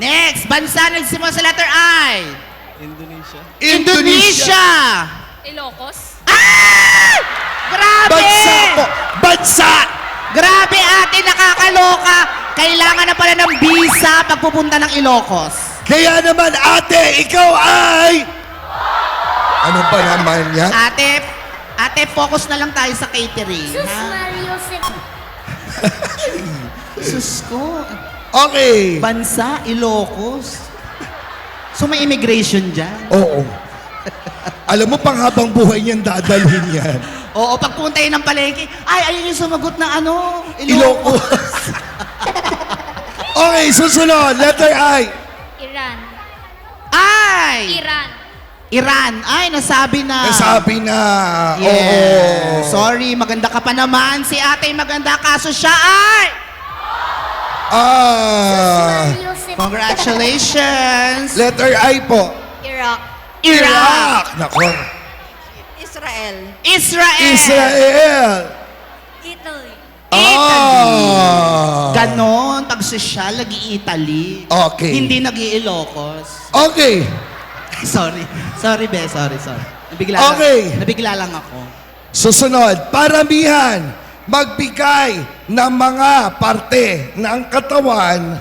Next, bansa nagsimula sa letter I. Indonesia. Indonesia! Ilocos. Ah! Grabe! Bansa po! Bansa! Grabe ate, nakakaloka. Kailangan na pala ng visa pag pupunta ng Ilocos. Kaya naman ate, ikaw ay... Ano ba naman yan? Ate, focus na lang tayo sa catering. Sus Ha? Mario Sus ko. Okay. Bansa, Ilocos. So may immigration dyan. Oo. Alam mo, pang habang buhay niyan dadalhin yan. Oo, pagpunta yun ng palengke, ayun yung sumagot ng ano, Ilocos. Okay, susunod. Letter I. Iran. Ay! Iran. Iran. Ay, nasabi na. Nasabi na. Yeah. Oo. Sorry, maganda ka pa naman. Si ate maganda, kaso siya ay... Mario Congratulations! Letter I po. Iraq. Iraq! Nako. Israel. Israel! Italy. Ganon, pag sosyal, nag-i-Italy. Okay. Hindi nag-i-Ilocos. Okay. Sorry, be, sorry. Okay. Nabigla lang ako. Susunod, paramihan magbigay ng mga parte ng katawan